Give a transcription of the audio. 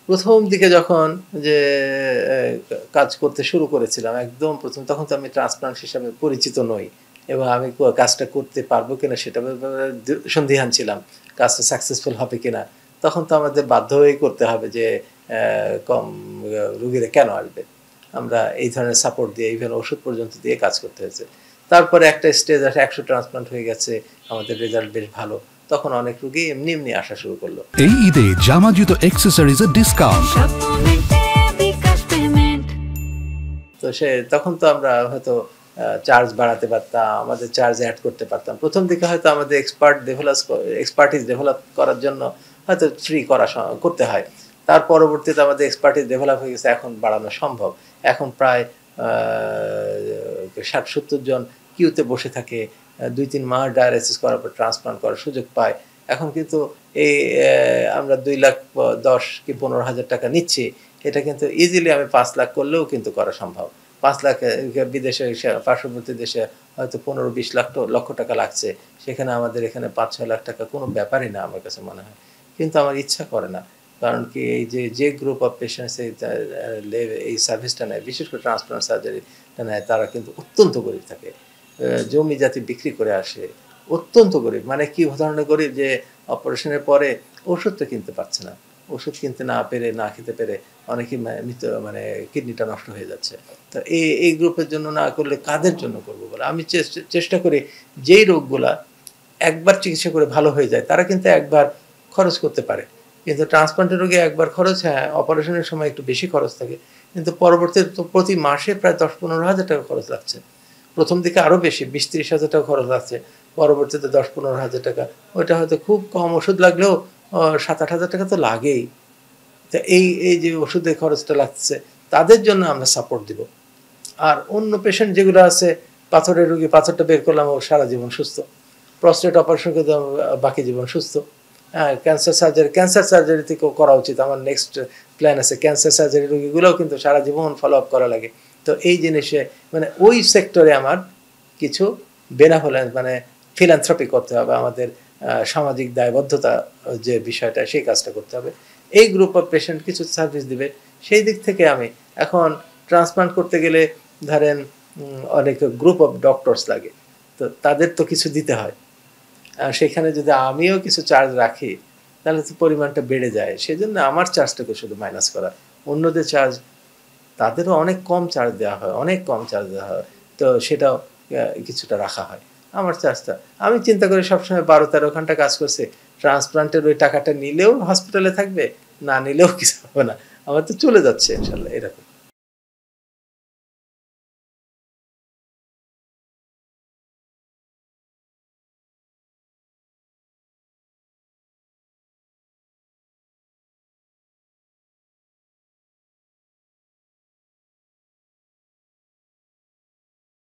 প্রথম দিকে যখন যে কাজ করতে শুরু করেছিলাম একদম প্রথম, তখন তো আমি ট্রান্সপ্লান্ট হিসাবে পরিচিত নই এবং আমি কাজটা করতে পারবো কিনা সেটা ব্যাপারে সন্দিহান ছিলাম, কাজটা সাকসেসফুল হবে কিনা। তখন তো আমাদের বাধ্য হয়েই করতে হবে যে কম রুগীরা কেন আসবে, আমরা এই ধরনের সাপোর্ট দিয়ে ইভেন ওষুধ পর্যন্ত দিয়ে কাজ করতে হয়েছে। তারপরে একটা স্টেজ আসে 100 ট্রান্সপ্লান্ট হয়ে গেছে, আমাদের রেজাল্ট বেশ ভালো, তখন অনেক রুগী এমনি এমনি আসা শুরু করলো। এই ঈদে জামা জুতো অ্যাক্সেসরিজের ডিসকাউন্ট। তো তখন তো আমরা হয়তো চার্জ বাড়াতে পারতাম, আমাদের চার্জ অ্যাড করতে পারতাম। প্রথম দিকে হয়তো আমাদের এক্সপার্টিস ডেভেলপ করার জন্য হয়তো ফ্রি করতে হয়। তার পরবর্তীতে আমাদের এক্সপার্টিস ডেভেলপ হয়ে গেছে, এখন বাড়ানো সম্ভব। এখন প্রায় 60-70 জন কিউতে বসে থাকে, 2-3 মাস ডায়ালাইসিস করার পর ট্রান্সপ্লান্ট করার সুযোগ পায়। এখন কিন্তু এই আমরা 2,10,000 কি 15,000 টাকা নিচ্ছি, এটা কিন্তু ইজিলি আমি 5 লাখ করলেও কিন্তু করা সম্ভব। 5 লাখ বিদেশে পার্শ্ববর্তী দেশে হয়তো 15-20 লক্ষ টাকা লাগছে, সেখানে আমাদের এখানে 5-6 লাখ টাকা কোনো ব্যাপারই না আমার কাছে মনে হয়। কিন্তু আমার ইচ্ছা করে না, কারণ কি এই যে গ্রুপ অফ পেশেন্টস এই সার্ভিসটা নেয়, বিশেষ করে ট্রান্সপ্লান্ট সার্জারিটা নেয়, তারা কিন্তু অত্যন্ত গরিব থাকে, জমি জাতি বিক্রি করে আসে, অত্যন্ত গরিব। মানে কি ধরনের গরিব যে অপারেশনের পরে ওষুধটা কিনতে পারছে না, ওষুধ কিনতে না পেরে, না খেতে পেরে অনেকেই মানে কিডনিটা নষ্ট হয়ে যাচ্ছে। তো এই গ্রুপের জন্য না করলে কাদের জন্য করবো বলে আমি চেষ্টা করি যেই রোগগুলা একবার চিকিৎসা করে ভালো হয়ে যায় তারা কিন্তু একবার খরচ করতে পারে, কিন্তু ট্রান্সপ্লান্টের রোগে একবার খরচ, হ্যাঁ অপারেশনের সময় একটু বেশি খরচ থাকে, কিন্তু পরবর্তীতে তো প্রতি মাসে প্রায় 10-15 হাজার টাকা খরচ লাগছে। প্রথম দিকে আরও বেশি 20-30 হাজার টাকা খরচ লাগছে, পরবর্তীতে 10-15 হাজার টাকা। ওইটা হয়তো খুব কম ওষুধ লাগলেও 7-8 হাজার টাকা তো লাগেই। তো এই যে ওষুধের খরচটা লাগছে, তাদের জন্য আমরা সাপোর্ট দিব। আর অন্য পেশেন্ট যেগুলো আছে, পাথরের রোগী, পাথরটা বের করলাম, ও সারা জীবন সুস্থ। প্রস্টেট অপারেশন করতে বাকি জীবন সুস্থ। হ্যাঁ, ক্যান্সার সার্জারি থেকেও করা উচিত, আমার নেক্সট প্ল্যান আছে। ক্যান্সার সার্জারি রোগীগুলোও কিন্তু সারা জীবন ফলো আপ করা লাগে। তো এই জিনিসে মানে ওই সেক্টরে আমার কিছু বেনাভোলেন্স মানে ফিলান্থ্রপি করতে হবে, আমাদের সামাজিক দায়বদ্ধতা যে বিষয়টা, সেই কাজটা করতে হবে। এই গ্রুপ অফ পেশেন্ট কিছু সার্ভিস দিবে, সেই দিক থেকে আমি এখন ট্রান্সপ্লান্ট করতে গেলে ধরেন অনেক গ্রুপ অফ ডক্টরস লাগে, তো তাদের তো কিছু দিতে হয়, সেখানে যদি আমিও কিছু চার্জ রাখি তাহলে তো পরিমাণটা বেড়ে যায়। সেই জন্য আমার চার্জটাকে শুধু মাইনাস করা, অন্যদের চার্জ তাদেরও অনেক কম চার্জ দেওয়া হয়, অনেক কম চার্জ দেওয়া হয়, তো সেটাও কিছুটা রাখা হয়। আমার চার্জটা আমি চিন্তা করি সবসময় 12-13 ঘন্টা কাজ করছে, ট্রান্সপ্লান্টের ওই টাকাটা নিলেও হসপিটালে থাকবে, না নিলেও কিছু হবে না, আমার তো চলে যাচ্ছে ইনশাল্লাহ, এরকম।